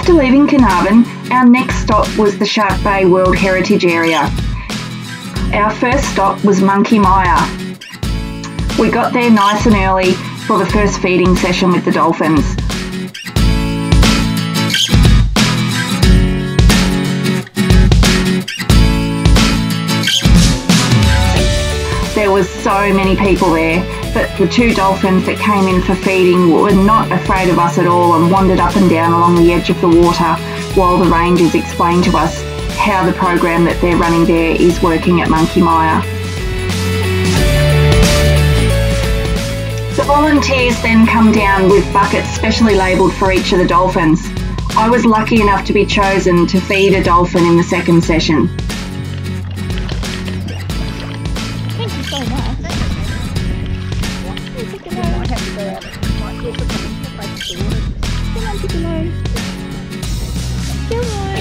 After leaving Carnarvon, our next stop was the Shark Bay World Heritage Area. Our first stop was Monkey Mire. We got there nice and early for the first feeding session with the dolphins. There was so many people there, but the two dolphins that came in for feeding were not afraid of us at all and wandered up and down along the edge of the water while the rangers explained to us how the program that they're running there is working at Monkey Mire. The volunteers then come down with buckets specially labelled for each of the dolphins. I was lucky enough to be chosen to feed a dolphin in the second session. Thank you so much. I might have to go out. Might talk to them. Come on, Piccolo. Come on.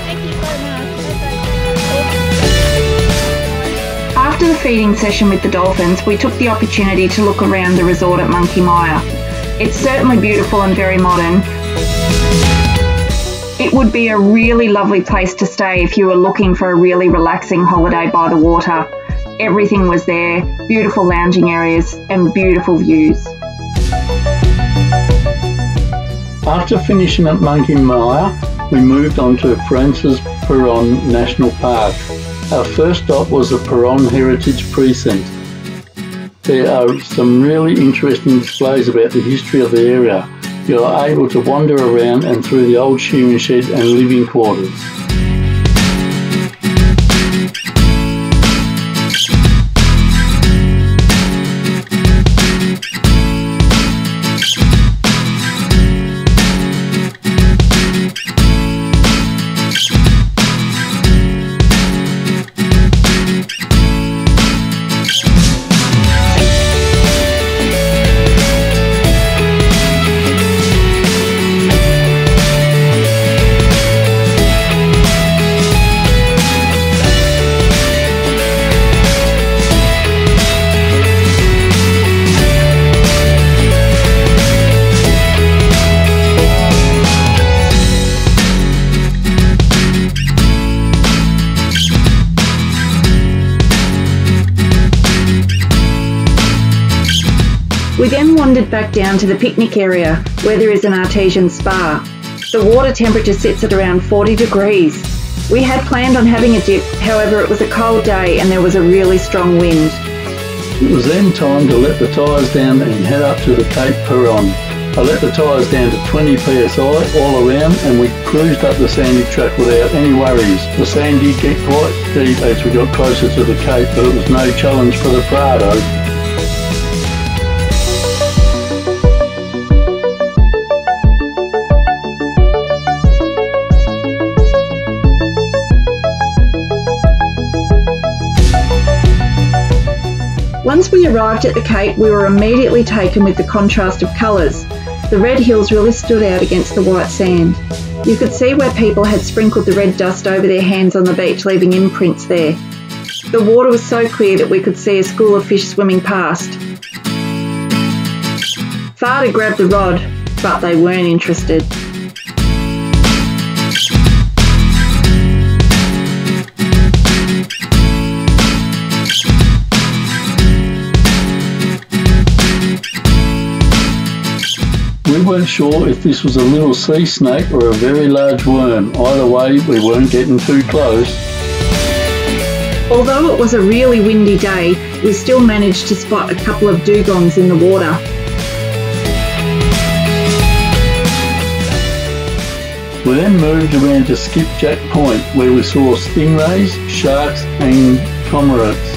Thank you so much. After the feeding session with the dolphins, we took the opportunity to look around the resort at Monkey Mire. It's certainly beautiful and very modern. It would be a really lovely place to stay if you were looking for a really relaxing holiday by the water. Everything was there, beautiful lounging areas and beautiful views. After finishing at Monkey Mire, we moved on to Francois Peron National Park. Our first stop was the Peron Heritage Precinct. There are some really interesting displays about the history of the area. You are able to wander around and through the old shearing shed and living quarters. We then wandered back down to the picnic area where there is an artesian spa. The water temperature sits at around 40 degrees. We had planned on having a dip, however it was a cold day and there was a really strong wind. It was then time to let the tyres down and head up to the Cape Peron. I let the tyres down to 20 psi all around and we cruised up the sandy track without any worries. The sand did get quite deep as we got closer to the Cape, but it was no challenge for the Prado. Once we arrived at the Cape, we were immediately taken with the contrast of colours. The red hills really stood out against the white sand. You could see where people had sprinkled the red dust over their hands on the beach, leaving imprints there. The water was so clear that we could see a school of fish swimming past. Father grabbed the rod, but they weren't interested. We weren't sure if this was a little sea snake or a very large worm. Either way, we weren't getting too close. Although it was a really windy day, we still managed to spot a couple of dugongs in the water. We then moved around to Skipjack Point where we saw stingrays, sharks and cormorants.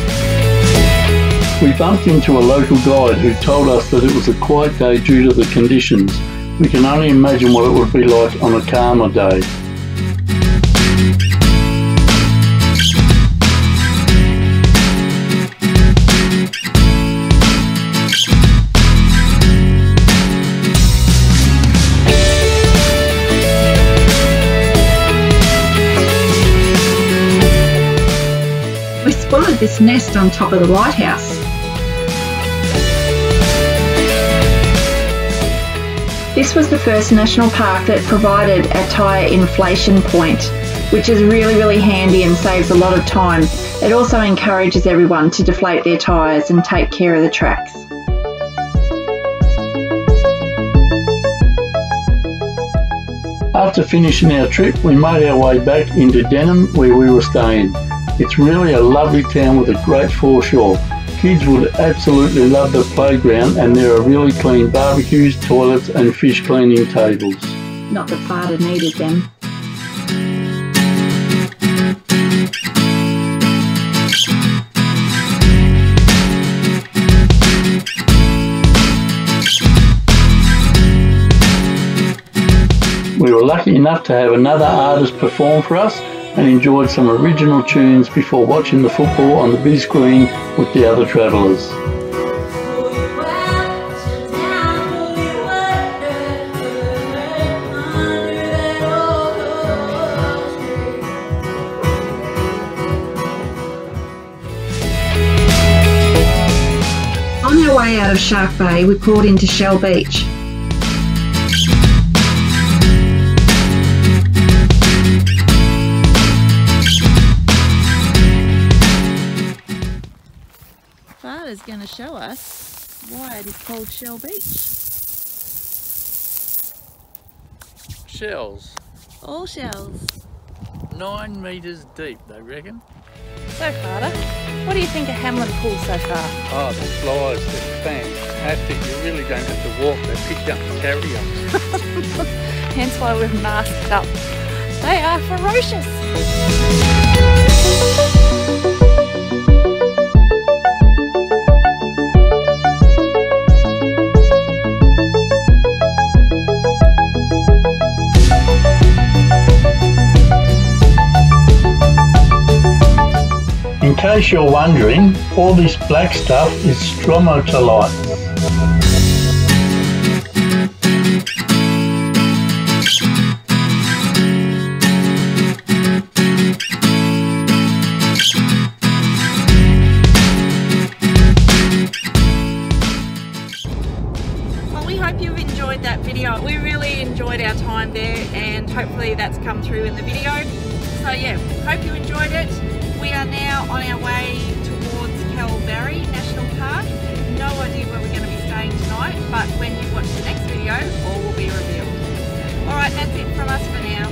We bumped into a local guide who told us that it was a quiet day due to the conditions. We can only imagine what it would be like on a calmer day. We spotted this nest on top of the lighthouse. This was the first national park that provided a tyre inflation point, which is really handy and saves a lot of time. It also encourages everyone to deflate their tyres and take care of the tracks. After finishing our trip, we made our way back into Denham where we were staying. It's really a lovely town with a great foreshore. Kids would absolutely love the playground, and there are really clean barbecues, toilets and fish cleaning tables. Not that Father needed them. We were lucky enough to have another artist perform for us and enjoyed some original tunes before watching the football on the big screen with the other travellers. On our way out of Shark Bay, we pulled into Shell Beach. Father's going to show us why it is called Shell Beach. Shells. All shells. 9 metres deep, they reckon. So, Father, what do you think of Hamlin Pool so far? Oh, the flies, they're fantastic. You really don't have to walk, they pick up and carry you. Hence why we've masked up. They are ferocious. In case you're wondering, all this black stuff is stromatolite. Well, we hope you've enjoyed that video. We really enjoyed our time there, and hopefully that's come through in the video. So yeah, hope you enjoyed it. We are now on our way towards Calvary National Park. No idea where we're going to be staying tonight, but when you watch the next video, all will be revealed. Alright, that's it from us for now.